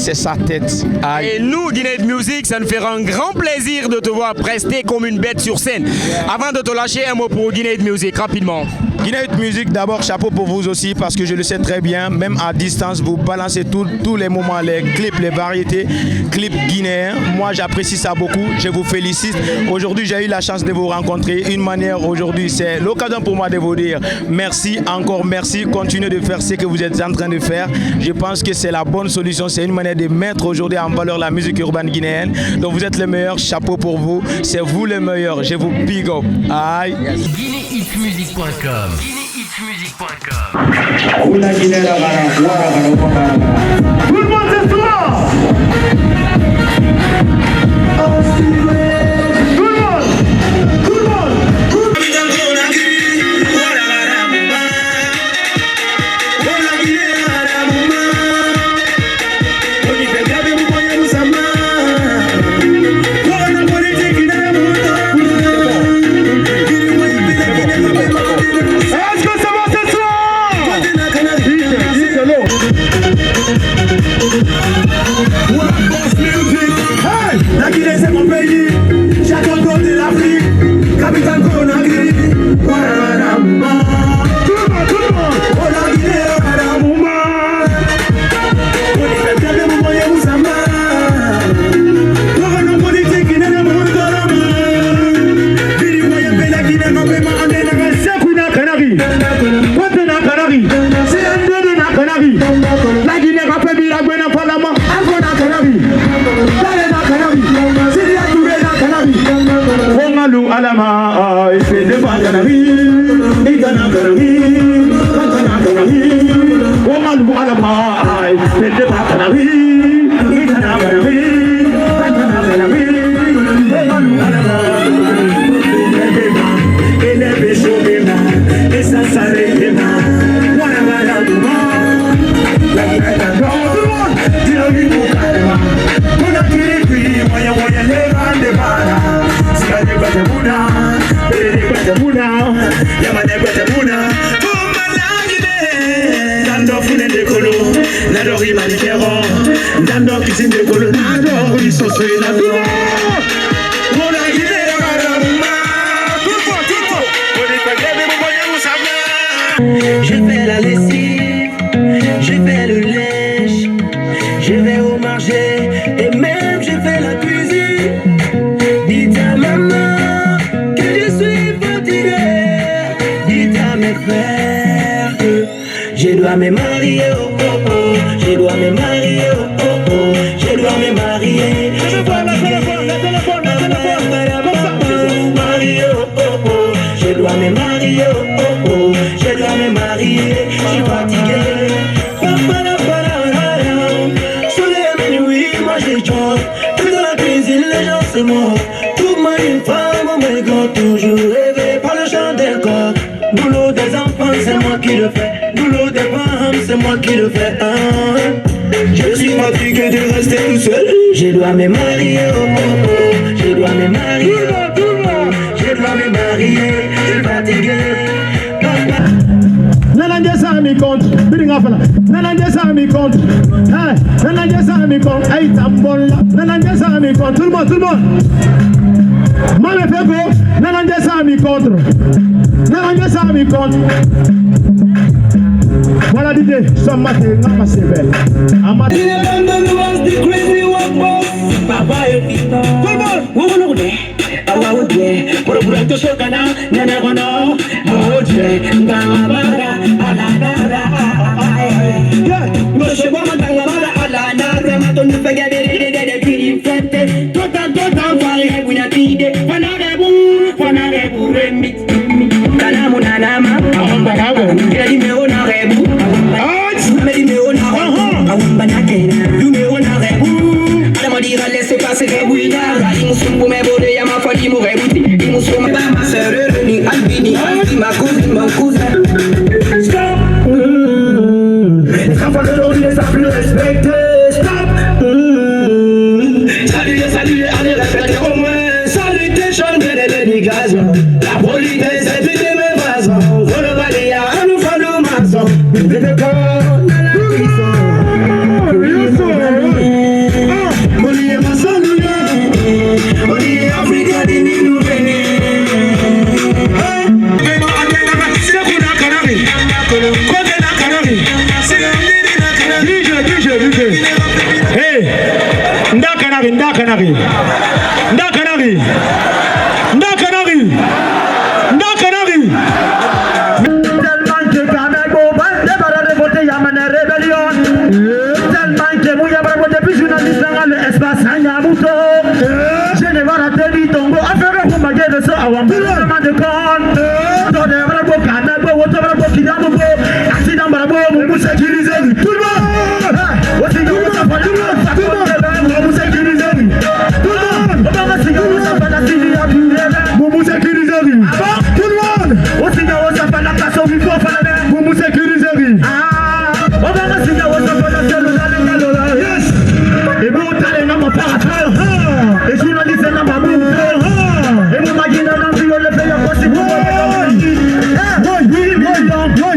tête. Aïe. Et nous, Guinée Music, ça nous fera un grand plaisir de te voir prester comme une bête sur scène. Avant de te lâcher, un mot pour Guinée Music, rapidement. Guinée Music, d'abord chapeau pour vous aussi parce que je le sais très bien, même à distance, vous balancez tous les moments, les clips, les variétés, clips guinéens. Moi, j'apprécie ça beaucoup, je vous félicite. Aujourd'hui, j'ai eu la chance de vous rencontrer. Une manière aujourd'hui, c'est l'occasion pour moi de vous dire merci, encore merci. Continuez de faire ce que vous êtes en train de faire. Je pense que c'est la bonne solution. C'est une manière de mettre aujourd'hui en valeur la musique urbaine guinéenne. Donc vous êtes les meilleurs, chapeau pour vous. C'est vous les meilleurs. Je vous big up. Aïe. GuinéHitsmusic.com. Tout le monde ce soir. La Guinée c'est mon pays, j'attends de l'Afrique, capitale Conakry, Ouaramama. Tout le monde, oh la Guinée, Ouaramama. On y fait bien de mon moyen Moussama. Pour un politique qui n'est pas mon dorama. Vini moyen de la Guinée, non mais ma année n'a pas c'est Kuna Canary. Quand on a Canary, c'est un deux de la Canary. La Guinée va faire bien la Guinée Parlement, encore la Canary. Ongalu alama ife de bakanari igana kanari kana kanari ongalu alama ife de bakanari igana kanari kana kanari ongalu alama elebe shobema esa sarema wana wana duma la kata duma diori mukarema kuna kiri moya moya levande bana J'ai fait la lessive, j'ai fait le linge, je vais au marché et même j'ai fait la cuisine. Dites à maman que je suis fatigué. Dites à mes frères que je dois me marier, oh oh oh. Je dois me marier, oh oh oh. Je dois me marier. Je dois me marier, oh oh oh. Je dois me marier, oh oh oh. Je dois me marier. Je suis fatigué. Moi j'ai chaud, plus dans la cuisine les gens se moquent. Tout moi une femme, oh my god, toujours rêvé par le chant des corps. Boulot des enfants, c'est moi qui le fais. Boulot des femmes, c'est moi qui le fais. Je suis fatigué de rester tout seul. Je dois me marier, oh oh oh. Je dois me marier, oh oh oh. Je dois me marier, je suis fatigué. Nanandesa mi contre, bidding off Nanandesa mi contre, Nanandesa mi contre, aïe tambola, Nanandesa mi contre, tout le monde, Mame Fego, Nanandesa mi contre, Nanandesa mi contre. Voilà l'idée, somme maté, n'a pas c'est belle. Amaté. Papa et Pita, tout le monde, où vous l'ouvrez? Awawude, Poroburanto Shokana, Nanagono, Moje, Ngamabara, Aladara. Moshebo Matangabara, Aladara, Maton Fagade, de Piri Fete, Total, Fari, Bunatide, Fanarebu, Remix, Kanamunanama, Ambanago, Gadimeona Rebu, Medimeona, Ambanake, Dumeona Rebu. Dire laissez passer les bouillards. Ils sont pour mes bodés, y'a ma folie, m'aurait goûté. Ils sont pas ma sœur, ni Albini, ma cousine, mon cousin. Stop! Les enfants de l'eau, les savent le respecter. Stop! Salut, allez respecter au moins. Salut, t'es chanté de l'immigration. La politesse, c'est plus de mes façons. Faut le balayer, à nous faire le maçon. Des décors, dans la prison. Ndakanari, Ndakanari, Ndakanari, Ndakanari, Ndakanari. Tellement que quand même, bon, débarras de voter, il y a une rébellion. Tellement que vous y avez voté, puis journaliste dans l'espace, il y a un bouton. Je ne vais pas te dire, Tongo, affaire pour ma gueule de ça, avant de de compte. Dans les bravo, quand même, bon, autre bravo, qui n'a pas beau, accident bravo, vous sécurisez, tout le monde. Aussi, tout le monde, tout le monde, vous sécurisez, tout le monde. On va se dire, vous avez la télé, vous sécurisez, tout le monde. Aussi, vous avez la place au micro, vous sécurisez. On va se dire, vous avez la télé, yes. Et vous, allez dans mon paratreur, et journaliste dans ma bouche, et vous imaginez dans le le pays possible. Oui,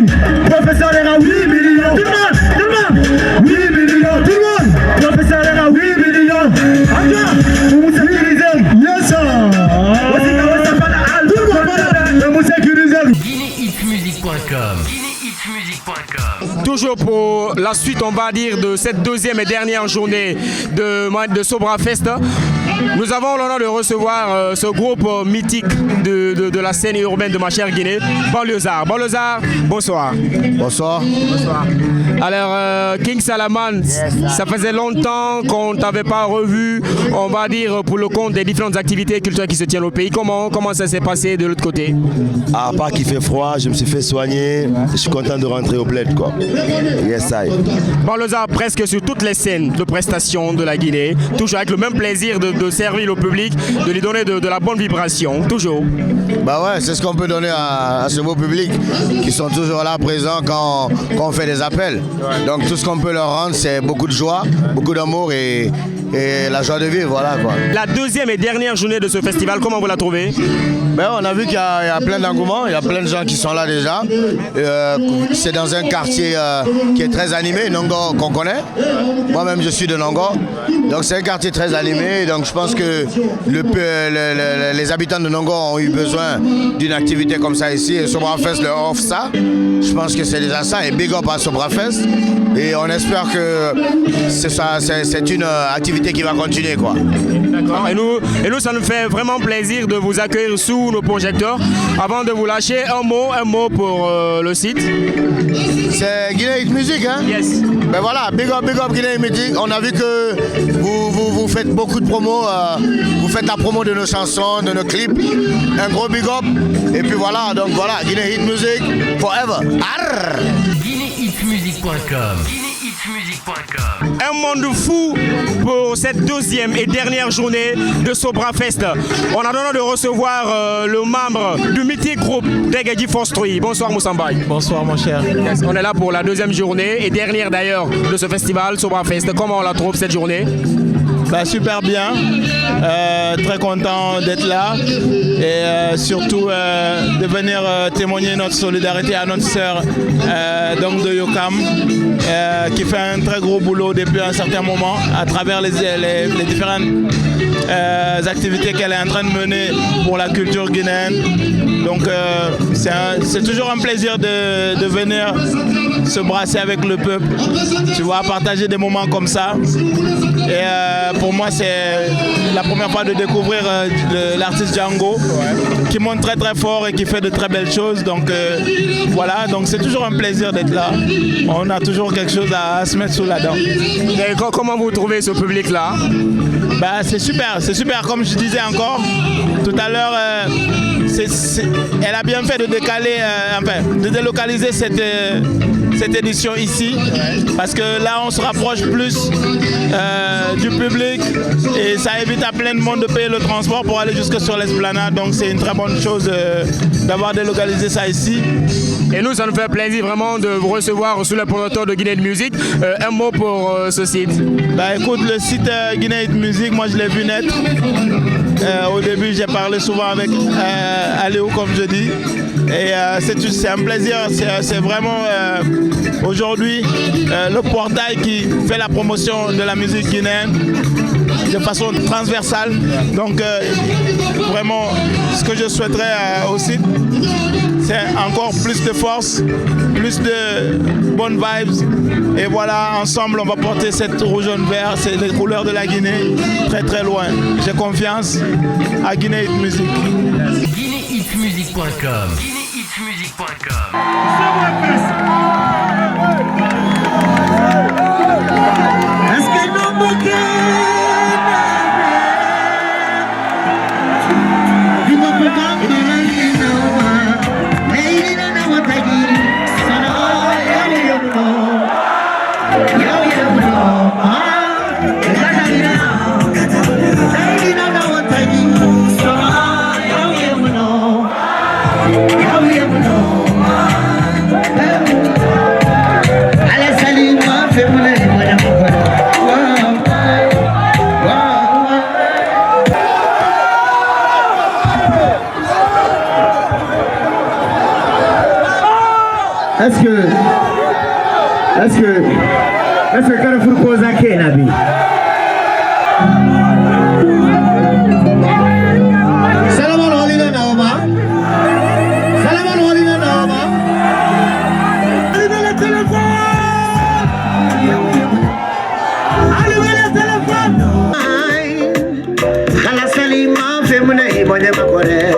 professeur, il y a 8 millions. Tout le monde, 8 millions, tout le monde. Professeur, il y a 8 millions. Attends, vous vous sécurisez. Yes, sir. Vous sécurisez. GuinéHitsMusic.com. Toujours pour la suite, on va dire, de cette deuxième et dernière journée de Sobra Fest. Nous avons l'honneur de recevoir ce groupe mythique de la scène urbaine de ma chère Guinée, Banlieusard. Banlieusard, bonsoir. Bonsoir. Bonsoir. Alors, King Salaman, ça faisait longtemps qu'on ne t'avait pas revu, on va dire, pour le compte des différentes activités culturelles qui se tiennent au pays. Comment ça s'est passé de l'autre côté? À part qu'il fait froid, je me suis fait soigner. Je suis content de rentrer au bled, quoi. Yes, I. Banlieusard, presque sur toutes les scènes de prestations de la Guinée, toujours avec le même plaisir de servir le public, de lui donner de la bonne vibration, toujours. Bah ouais, c'est ce qu'on peut donner à ce beau public qui sont toujours là présents quand on fait des appels. Donc tout ce qu'on peut leur rendre, c'est beaucoup de joie, beaucoup d'amour et la joie de vivre, voilà quoi. La deuxième et dernière journée de ce festival, comment vous la trouvez? Ben, on a vu qu'il y a plein d'engouement, il y a plein de gens qui sont là déjà. C'est dans un quartier qui est très animé, Nongo, qu'on connaît. Moi-même, je suis de Nongo. Donc c'est un quartier très animé. Donc je pense que les habitants de Nongo ont eu besoin d'une activité comme ça ici. Et Sobra Fest leur offre ça. Je pense que c'est déjà ça. Et big up à Sobra Fest. Et on espère que c'est une activité qui va continuer, quoi. D'accord. Et nous, ça nous fait vraiment plaisir de vous accueillir sous nos projecteurs. Avant de vous lâcher, un mot pour le site. C'est Guinée Hit Music, hein? Yes. Ben voilà, big up Guinée Hit Music. On a vu que vous faites beaucoup de promos. Vous faites la promo de nos chansons, de nos clips. Un gros big up. Et puis voilà, donc voilà, Guinée Hit Music forever. Arr! GuinéHitsMusic.com. Un monde fou pour cette deuxième et dernière journée de Sobra Fest. On a l'honneur de recevoir le membre du mythique groupe Degedi Forstry. Bonsoir Moussambaye. Bonsoir mon cher. Yes, on est là pour la deuxième journée et dernière d'ailleurs de ce festival Sobra Fest. Comment on la trouve cette journée? Bah, super bien, très content d'être là et surtout de venir témoigner notre solidarité à notre sœur donc de Yokam qui fait un très gros boulot depuis un certain moment à travers les différentes activités qu'elle est en train de mener pour la culture guinéenne. Donc c'est toujours un plaisir de venir se brasser avec le peuple, tu vois, partager des moments comme ça. Et pour moi, c'est la première fois de découvrir l'artiste Django, qui monte très très fort et qui fait de très belles choses. Donc voilà, donc c'est toujours un plaisir d'être là. On a toujours quelque chose à se mettre sous la dent. Et comment vous trouvez ce public-là? Bah, c'est super, comme je disais encore tout à l'heure. Elle a bien fait de décaler, de délocaliser cette édition ici, parce que là on se rapproche plus du public et ça évite à plein de monde de payer le transport pour aller jusque sur l'esplanade. Donc c'est une très bonne chose d'avoir délocalisé ça ici. Et nous, ça nous fait plaisir vraiment de vous recevoir sous le promoteur de Guinée Hit Music. Un mot pour ce site? Bah écoute, le site Guinée Hit Music, moi je l'ai vu naître. Au début, j'ai parlé souvent avec Aléo, comme je dis. Et c'est un plaisir, c'est vraiment aujourd'hui le portail qui fait la promotion de la musique guinéenne de façon transversale. Donc vraiment, ce que je souhaiterais au site, c'est encore plus de force plus de bonnes vibes. Et voilà, ensemble, on va porter cette rouge, jaune, vert, c'est les couleurs de la Guinée, très très loin. J'ai confiance à Guinée Hit Music. GuinéHitMusic.com. GuinéHitMusic.com. Est-ce que Carrefour pose à qui, Nabi? Salamon Holina Naoma. Salamon Holina Naoma. Allumez le téléphone. Allumez le téléphone. Kala Salima fait mon aïe, mon aïe, ma collègue.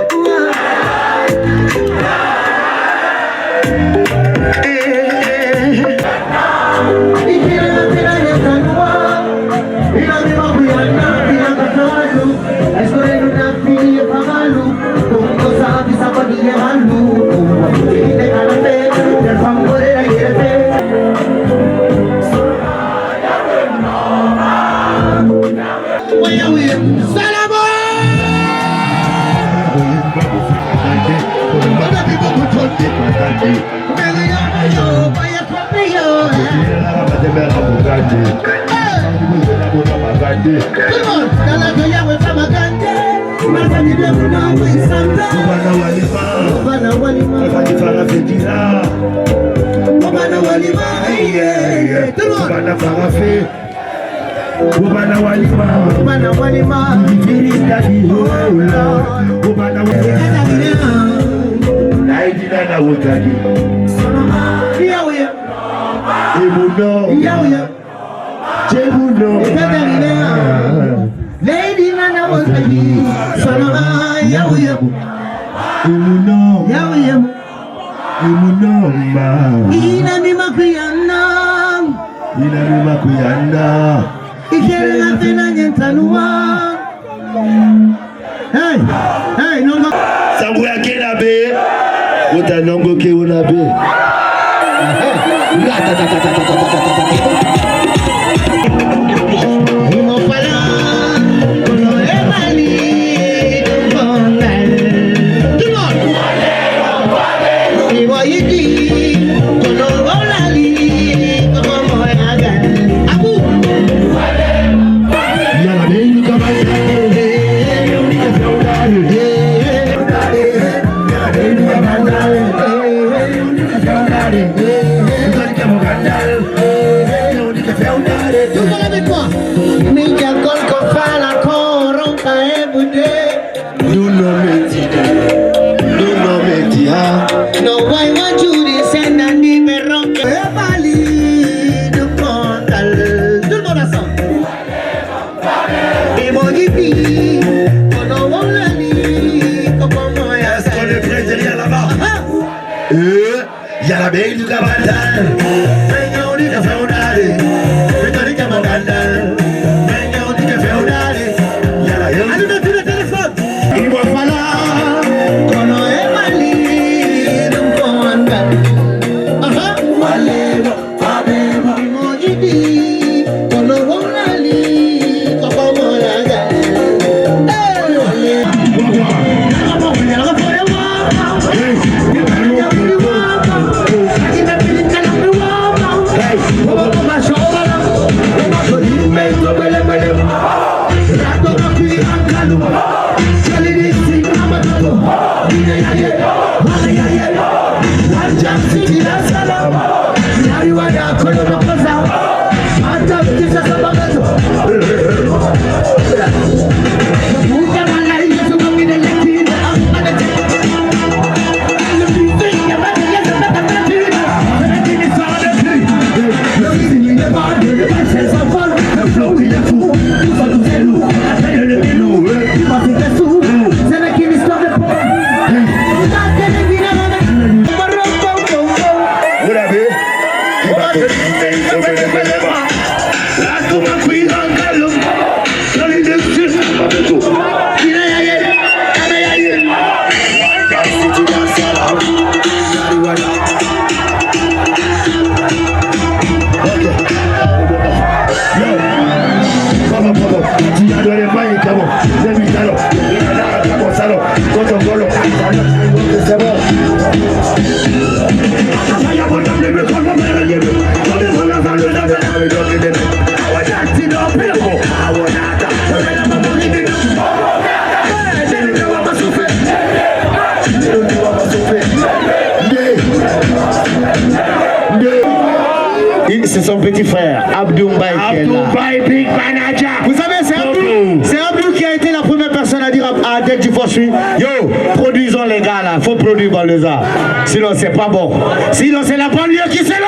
C'est Abdou qui a été la première personne à dire dès que tu faut suivre. Yo, produisons les gars là, faut produire Banlieusard. Sinon c'est pas bon. Sinon c'est la banlieue qui s'élève.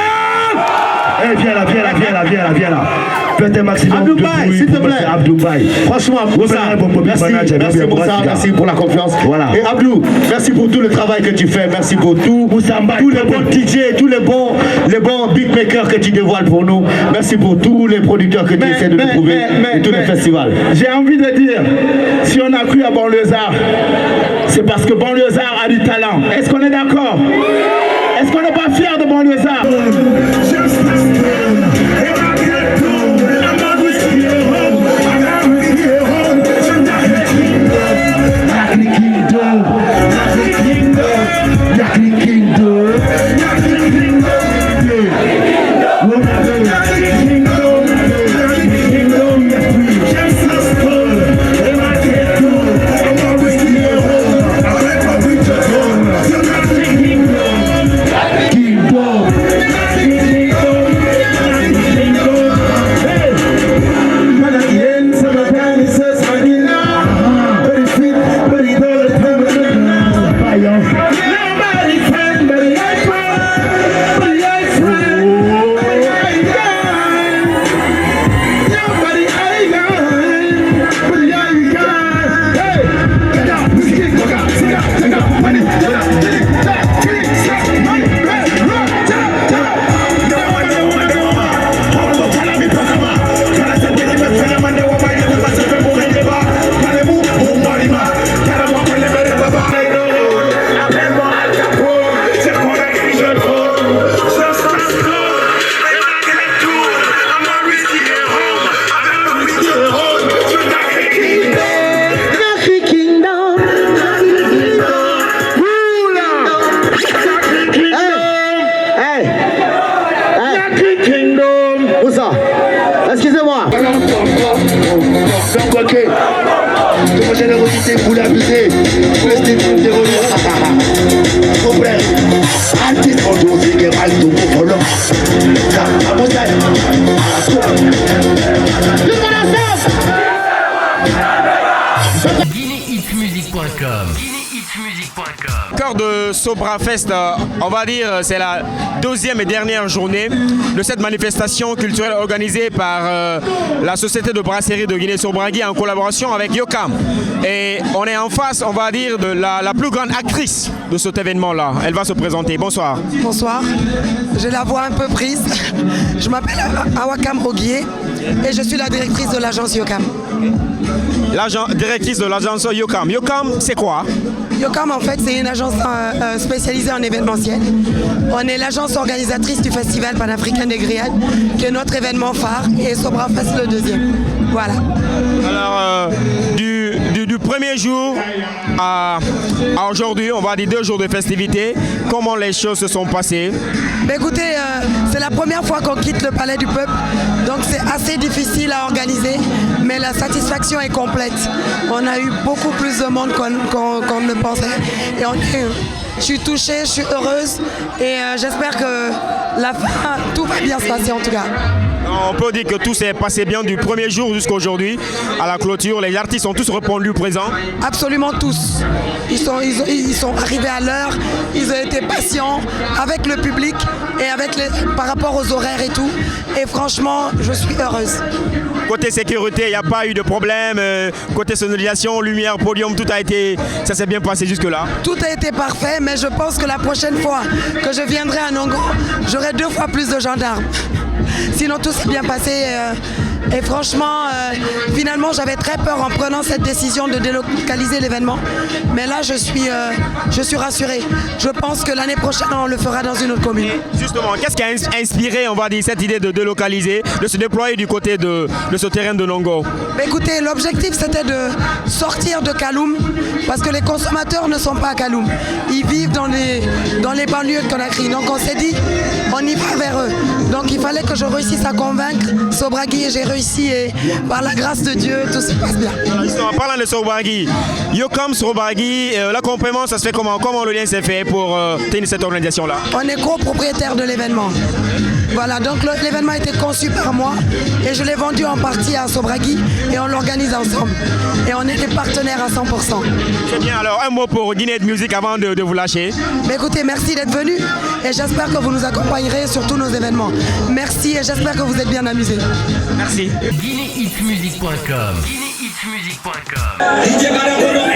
Eh viens là. Faites un maximum Abdou de bruit, s'il te plaît. Abdou Baye. Franchement, Moussa, merci Moussa, merci pour la confiance. Voilà. Et Abdou, merci pour tout le travail que tu fais, merci pour tout. Tous les bons DJ, tous les bons beatmakers que tu dévoiles pour nous. Merci pour tous les producteurs que tu essaies de nous trouver et tous les festivals. J'ai envie de dire, si on a cru à Banlieusard, c'est parce que Banlieusard a du talent. Est-ce qu'on est d'accord? Est-ce qu'on n'est pas fiers de Banlieusard? Vous l'abusez, restez pour déroger. Problème. Artiste en dossier qui est mal tout pour volant. Ça, à mon stade. GuinéHitsMusic.com. Cœur de Sobra Fest, on va dire, c'est la deuxième et dernière journée de cette manifestation culturelle organisée par la société de brasserie de Guinée-Sobrangui en collaboration avec Yokam. Et on est en face, on va dire, de la plus grande actrice de cet événement-là. Elle va se présenter. Bonsoir. Bonsoir. J'ai la voix un peu prise. Je m'appelle Awakam Oguié et je suis la directrice de l'agence Yokam. Directrice de l'agence Yokam. Yokam, c'est quoi? Yokam, en fait, c'est une agence spécialisée en événementiel. On est l'agence organisatrice du festival panafricain des grillades, qui est notre événement phare, et Sobra Fest le deuxième. Voilà. Alors, du premier jour à aujourd'hui, on va dire 2 jours de festivités, comment les choses se sont passées? Mais écoutez, c'est la première fois qu'on quitte le Palais du Peuple, donc c'est assez difficile à organiser, mais la satisfaction est complète. On a eu beaucoup plus de monde qu'on ne pensait. Et je suis touchée, je suis heureuse et j'espère que la fin, tout va bien se passer en tout cas. On peut dire que tout s'est passé bien du premier jour jusqu'à aujourd'hui. À la clôture, les artistes ont tous répondu présents. Absolument tous. Ils sont arrivés à l'heure, ils ont été patients avec le public et par rapport aux horaires et tout. Et franchement, je suis heureuse. Côté sécurité, il n'y a pas eu de problème. Côté sonorisation, lumière, podium, ça s'est bien passé jusque-là. Tout a été parfait, mais je pense que la prochaine fois que je viendrai à Nongo, j'aurai 2 fois plus de gendarmes. Sinon, tout s'est bien passé. Et franchement, finalement, j'avais très peur en prenant cette décision de délocaliser l'événement. Mais là, je suis rassurée. Je pense que l'année prochaine, on le fera dans une autre commune. Justement, qu'est-ce qui a inspiré, on va dire, cette idée de délocaliser, de se déployer du côté de ce terrain de Nongo? Écoutez, l'objectif, c'était de sortir de Kaloum, parce que les consommateurs ne sont pas à Kaloum. Ils vivent dans les banlieues de Conakry. Donc, on s'est dit, on y va vers eux. Donc il fallait que je réussisse à convaincre Sobragui et j'ai réussi et par la grâce de Dieu, tout se passe bien. En parlant de Sobragui, Yokam Sobragui, l'accompagnement, ça se fait comment? Comment le lien s'est fait pour tenir cette organisation-là? On est copropriétaire de l'événement. Voilà, donc l'événement a été conçu par moi et je l'ai vendu en partie à Sobragui et on l'organise ensemble. Et on est des partenaires à 100%. Très bien, alors un mot pour Guinée de Musique avant de vous lâcher. Mais écoutez, merci d'être venu et j'espère que vous nous accompagnerez sur tous nos événements. Merci et j'espère que vous êtes bien amusés. Merci. GuinéHitsMusic.com. GuinéHitsMusic.com.